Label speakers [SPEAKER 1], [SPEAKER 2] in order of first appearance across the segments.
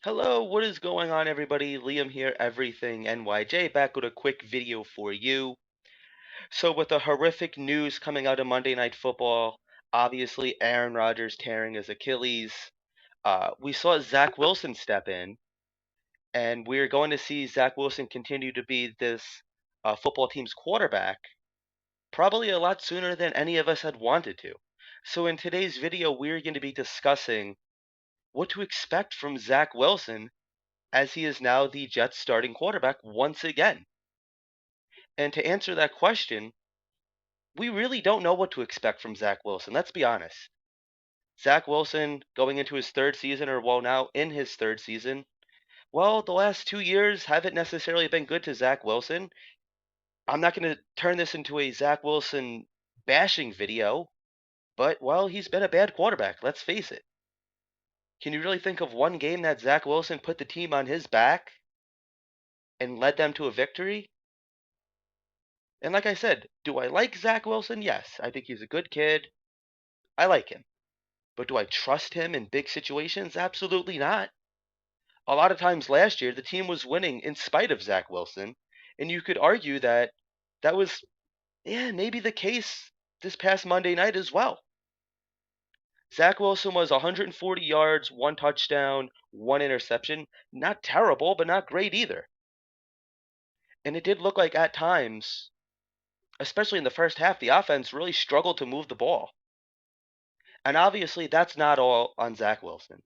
[SPEAKER 1] Hello, what is going on, everybody? Liam here, Everything NYJ, back with a quick video for you. So, with the horrific news coming out of Monday Night Football, obviously Aaron Rodgers tearing his Achilles, we saw Zach Wilson step in, and we're going to see Zach Wilson continue to be this football team's quarterback, probably a lot sooner than any of us had wanted to. So, in today's video, we're going to be discussing what to expect from Zach Wilson as he is now the Jets starting quarterback once again. And to answer that question, we really don't know what to expect from Zach Wilson. Let's be honest. Zach Wilson going into his third season, or well, now in his third season, well, the last 2 years haven't necessarily been good to Zach Wilson. I'm not going to turn this into a Zach Wilson bashing video, but, well, he's been a bad quarterback. Let's face it. Can you really think of one game that Zach Wilson put the team on his back and led them to a victory? And like I said, do I like Zach Wilson? Yes. I think he's a good kid. I like him. But do I trust him in big situations? Absolutely not. A lot of times last year, the team was winning in spite of Zach Wilson. And you could argue that that was, yeah, maybe the case this past Monday night as well. Zach Wilson was 140 yards, one touchdown, one interception. Not terrible, but not great either. And it did look like at times, especially in the first half, the offense really struggled to move the ball. And obviously, that's not all on Zach Wilson.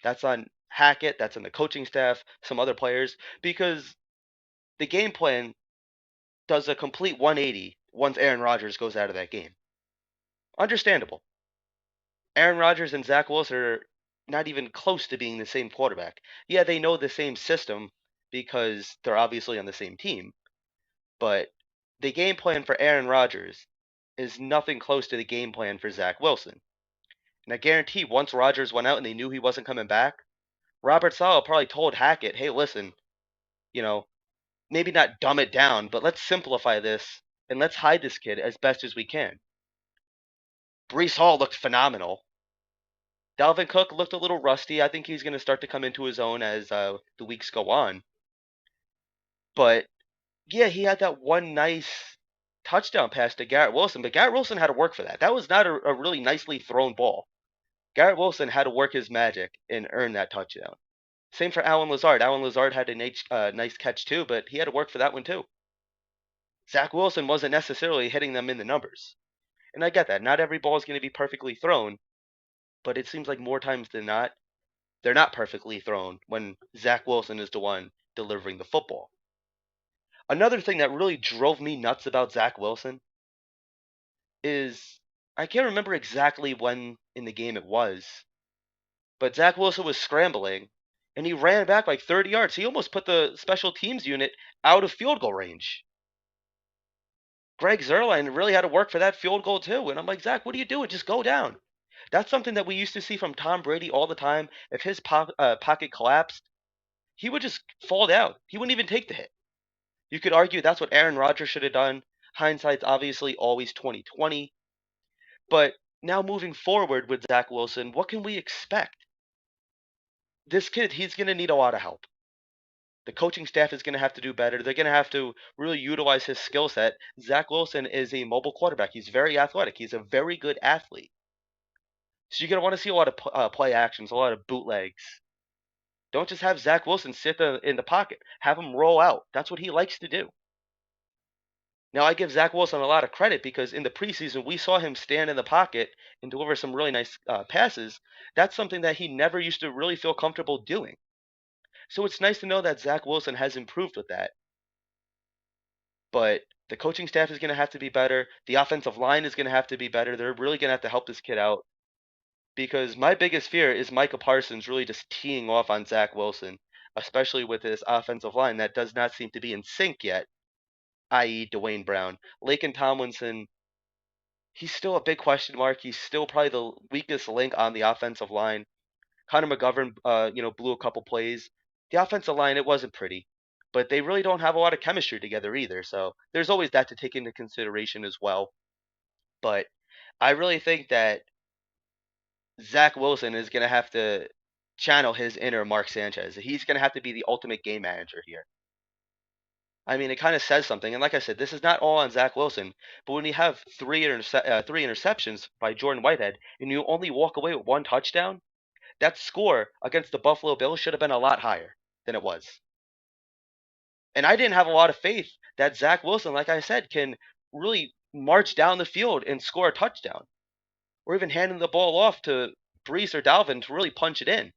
[SPEAKER 1] That's on Hackett. That's on the coaching staff, some other players, because the game plan does a complete 180 once Aaron Rodgers goes out of that game. Understandable. Aaron Rodgers and Zach Wilson are not even close to being the same quarterback. Yeah, they know the same system because they're obviously on the same team, but the game plan for Aaron Rodgers is nothing close to the game plan for Zach Wilson. And I guarantee once Rodgers went out and they knew he wasn't coming back, Robert Saleh probably told Hackett, hey, listen, you know, maybe not dumb it down, but let's simplify this and let's hide this kid as best as we can. Brees Hall looked phenomenal. Dalvin Cook looked a little rusty. I think he's going to start to come into his own as the weeks go on. But yeah, he had that one nice touchdown pass to Garrett Wilson, but Garrett Wilson had to work for that. That was not a really nicely thrown ball. Garrett Wilson had to work his magic and earn that touchdown. Same for Allen Lazard. Allen Lazard had a nice catch too, but he had to work for that one too. Zach Wilson wasn't necessarily hitting them in the numbers. And I get that. Not every ball is going to be perfectly thrown, but it seems like more times than not, they're not perfectly thrown when Zach Wilson is the one delivering the football. Another thing that really drove me nuts about Zach Wilson is I can't remember exactly when in the game it was, but Zach Wilson was scrambling and he ran back like 30 yards. He almost put the special teams unit out of field goal range. Greg Zerline really had to work for that field goal too. And I'm like, Zach, what are you doing? Just go down. That's something that we used to see from Tom Brady all the time. If his pocket collapsed, he would just fall down. He wouldn't even take the hit. You could argue that's what Aaron Rodgers should have done. Hindsight's obviously always 2020. But now moving forward with Zach Wilson, what can we expect? This kid, he's going to need a lot of help. The coaching staff is going to have to do better. They're going to have to really utilize his skill set. Zach Wilson is a mobile quarterback. He's very athletic. He's a very good athlete. So you're going to want to see a lot of play actions, a lot of bootlegs. Don't just have Zach Wilson sit in the pocket. Have him roll out. That's what he likes to do. Now, I give Zach Wilson a lot of credit because in the preseason, we saw him stand in the pocket and deliver some really nice passes. That's something that he never used to really feel comfortable doing. So it's nice to know that Zach Wilson has improved with that. But the coaching staff is going to have to be better. The offensive line is going to have to be better. They're really going to have to help this kid out because my biggest fear is Micah Parsons really just teeing off on Zach Wilson, especially with this offensive line that does not seem to be in sync yet, i.e., Dwayne Brown. Laken Tomlinson, he's still a big question mark. He's still probably the weakest link on the offensive line. Connor McGovern, blew a couple plays. The offensive line, it wasn't pretty, but they really don't have a lot of chemistry together either. So there's always that to take into consideration as well. But I really think that Zach Wilson is going to have to channel his inner Mark Sanchez. He's going to have to be the ultimate game manager here. I mean, it kind of says something. And like I said, this is not all on Zach Wilson, but when you have three interceptions by Jordan Whitehead and you only walk away with one touchdown, that score against the Buffalo Bills should have been a lot higher than it was. And I didn't have a lot of faith that Zach Wilson, like I said, can really march down the field and score a touchdown, or even handing the ball off to Brees or Dalvin to really punch it in,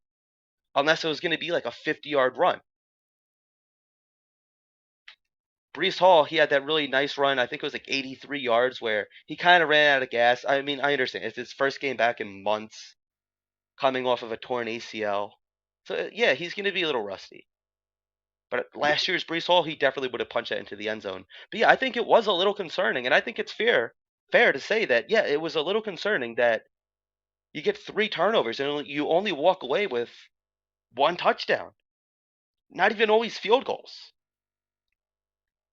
[SPEAKER 1] unless it was going to be like a 50-yard run. Brees Hall, he had that really nice run. I think it was like 83 yards where he kind of ran out of gas. I mean, I understand. It's his first game back in months, coming off of a torn ACL. So, yeah, he's going to be a little rusty. But last year's Brees Hall, he definitely would have punched that into the end zone. But yeah, I think it was a little concerning. And I think it's fair to say that, yeah, it was a little concerning that you get 3 turnovers and you only walk away with 1 touchdown. Not even always field goals.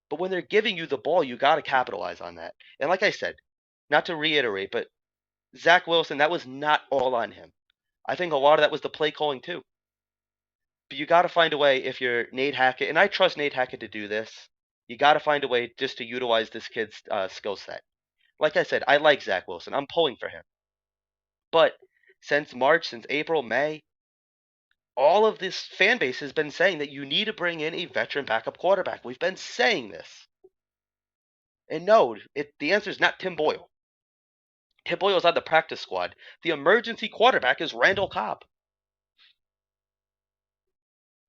[SPEAKER 1] But when they're giving you the ball, you got to capitalize on that. And like I said, not to reiterate, but Zach Wilson, that was not all on him. I think a lot of that was the play calling too. But you got to find a way if you're Nate Hackett, and I trust Nate Hackett to do this. You got to find a way just to utilize this kid's skill set. Like I said, I like Zach Wilson. I'm pulling for him. But since March, since April, May, all of this fan base has been saying that you need to bring in a veteran backup quarterback. We've been saying this. And no, the answer is not Tim Boyle. Tim Boyle's on the practice squad. The emergency quarterback is Randall Cobb.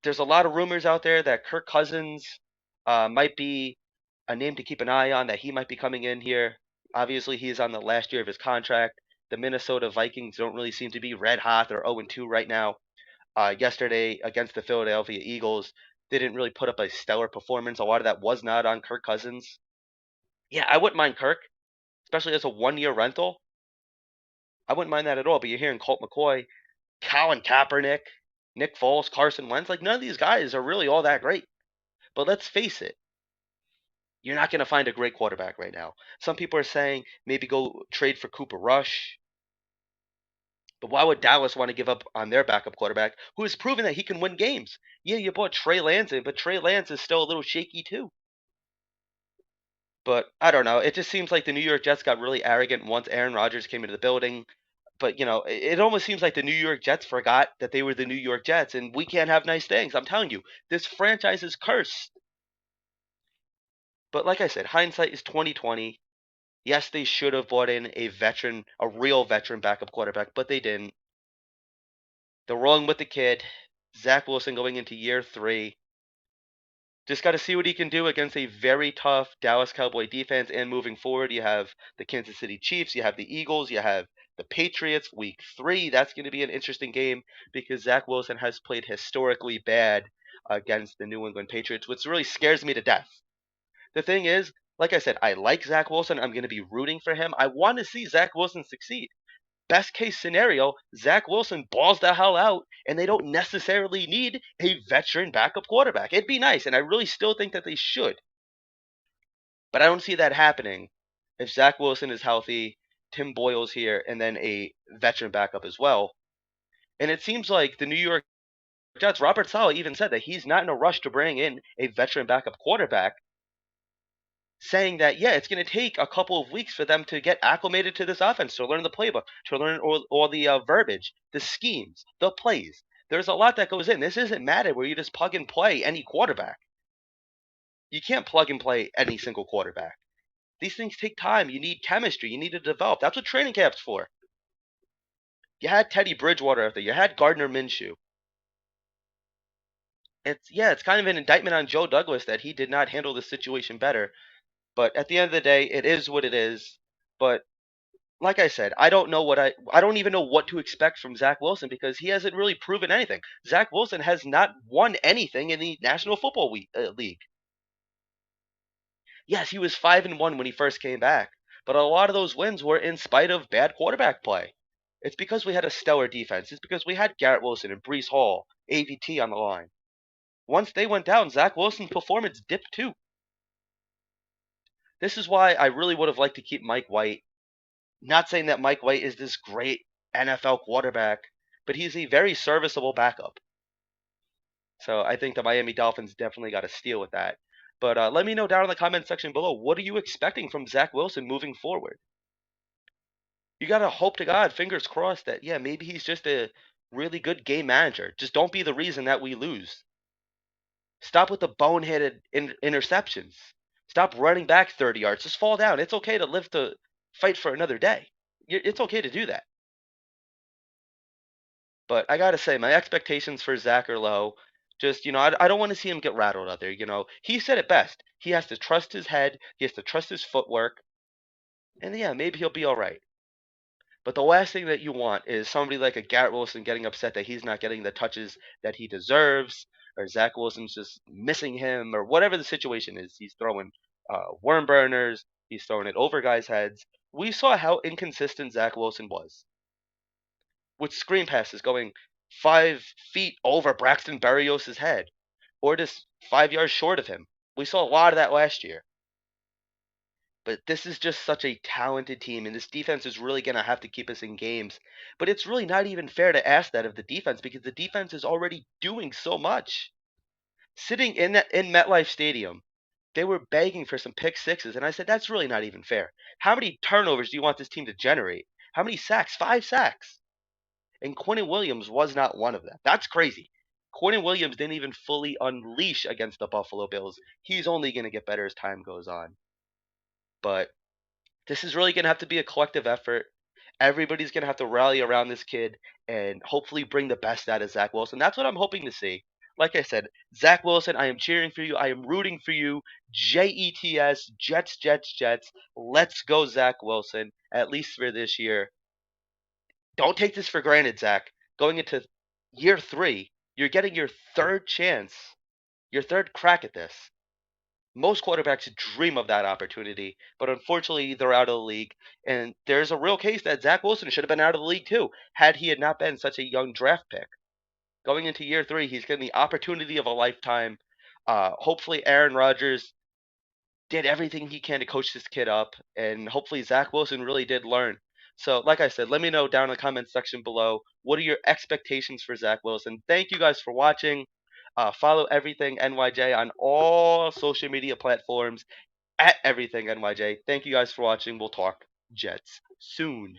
[SPEAKER 1] There's a lot of rumors out there that Kirk Cousins might be a name to keep an eye on, that he might be coming in here. Obviously, he is on the last year of his contract. The Minnesota Vikings don't really seem to be red hot. They're 0-2 right now. Yesterday against the Philadelphia Eagles, they didn't really put up a stellar performance. A lot of that was not on Kirk Cousins. Yeah, I wouldn't mind Kirk, especially as a 1-year rental. I wouldn't mind that at all. But you're hearing Colt McCoy, Colin Kaepernick, Nick Foles, Carson Wentz. Like, none of these guys are really all that great. But let's face it, you're not going to find a great quarterback right now. Some people are saying maybe go trade for Cooper Rush. But why would Dallas want to give up on their backup quarterback who has proven that he can win games? Yeah, you bought Trey Lance in, but Trey Lance is still a little shaky too. But I don't know. It just seems like the New York Jets got really arrogant once Aaron Rodgers came into the building. But, it almost seems like the New York Jets forgot that they were the New York Jets, and we can't have nice things. I'm telling you, this franchise is cursed. But like I said, hindsight is 2020. Yes, they should have brought in a real veteran backup quarterback, but they didn't. They're rolling with the kid. Zach Wilson going into year 3. Just got to see what he can do against a very tough Dallas Cowboy defense. And moving forward, you have the Kansas City Chiefs, you have the Eagles, you have the Patriots. Week 3, that's going to be an interesting game because Zach Wilson has played historically bad against the New England Patriots, which really scares me to death. The thing is, like I said, I like Zach Wilson. I'm going to be rooting for him. I want to see Zach Wilson succeed. Best case scenario, Zach Wilson balls the hell out, and they don't necessarily need a veteran backup quarterback. It'd be nice, and I really still think that they should. But I don't see that happening if Zach Wilson is healthy, Tim Boyle's here, and then a veteran backup as well. And it seems like the New York Jets, Robert Saleh even said that he's not in a rush to bring in a veteran backup quarterback, saying that, yeah, it's going to take a couple of weeks for them to get acclimated to this offense, to learn the playbook, to learn all the verbiage, the schemes, the plays. There's a lot that goes in. This isn't Madden where you just plug and play any quarterback. You can't plug and play any single quarterback. These things take time. You need chemistry. You need to develop. That's what training camp's for. You had Teddy Bridgewater out there. You had Gardner Minshew. It's kind of an indictment on Joe Douglas that he did not handle the situation better. But at the end of the day, it is what it is. But like I said, I don't even know what to expect from Zach Wilson because he hasn't really proven anything. Zach Wilson has not won anything in the National Football League. Yes, he was 5-1 when he first came back, but a lot of those wins were in spite of bad quarterback play. It's because we had a stellar defense. It's because we had Garrett Wilson and Brees Hall, AVT on the line. Once they went down, Zach Wilson's performance dipped too. This is why I really would have liked to keep Mike White. Not saying that Mike White is this great NFL quarterback, but he's a very serviceable backup. So I think the Miami Dolphins definitely got a steal with that. But let me know down in the comment section below, what are you expecting from Zach Wilson moving forward? You gotta hope to God, fingers crossed, that yeah, maybe he's just a really good game manager. Just don't be the reason that we lose. Stop with the boneheaded interceptions. Stop running back 30 yards. Just fall down. It's okay to live to fight for another day. It's okay to do that. But I gotta say, my expectations for Zach are low. Just, I don't want to see him get rattled out there. He said it best. He has to trust his head. He has to trust his footwork. And yeah, maybe he'll be all right. But the last thing that you want is somebody like a Garrett Wilson getting upset that he's not getting the touches that he deserves, or Zach Wilson's just missing him, or whatever the situation is. He's throwing worm burners. He's throwing it over guys' heads. We saw how inconsistent Zach Wilson was with screen passes going 5 feet over Braxton Berrios' head, or just 5 yards short of him. We saw a lot of that last year. But this is just such a talented team, and this defense is really going to have to keep us in games. But it's really not even fair to ask that of the defense because the defense is already doing so much. Sitting in MetLife Stadium, they were begging for some pick sixes, and I said that's really not even fair. How many turnovers do you want this team to generate? How many sacks? 5 sacks. And Quentin Williams was not one of them. That's crazy. Quentin Williams didn't even fully unleash against the Buffalo Bills. He's only going to get better as time goes on. But this is really going to have to be a collective effort. Everybody's going to have to rally around this kid and hopefully bring the best out of Zach Wilson. That's what I'm hoping to see. Like I said, Zach Wilson, I am cheering for you. I am rooting for you. JETS, Jets, Jets, Jets. Let's go, Zach Wilson, at least for this year. Don't take this for granted, Zach. Going into year 3, you're getting your third chance, your third crack at this. Most quarterbacks dream of that opportunity, but unfortunately, they're out of the league. And there's a real case that Zach Wilson should have been out of the league too, had he had not been such a young draft pick. Going into year 3, he's getting the opportunity of a lifetime. Hopefully, Aaron Rodgers did everything he can to coach this kid up, and hopefully, Zach Wilson really did learn. So, like I said, let me know down in the comments section below, what are your expectations for Zach Wilson? Thank you guys for watching. Follow Everything NYJ on all social media platforms at Everything NYJ. Thank you guys for watching. We'll talk Jets soon.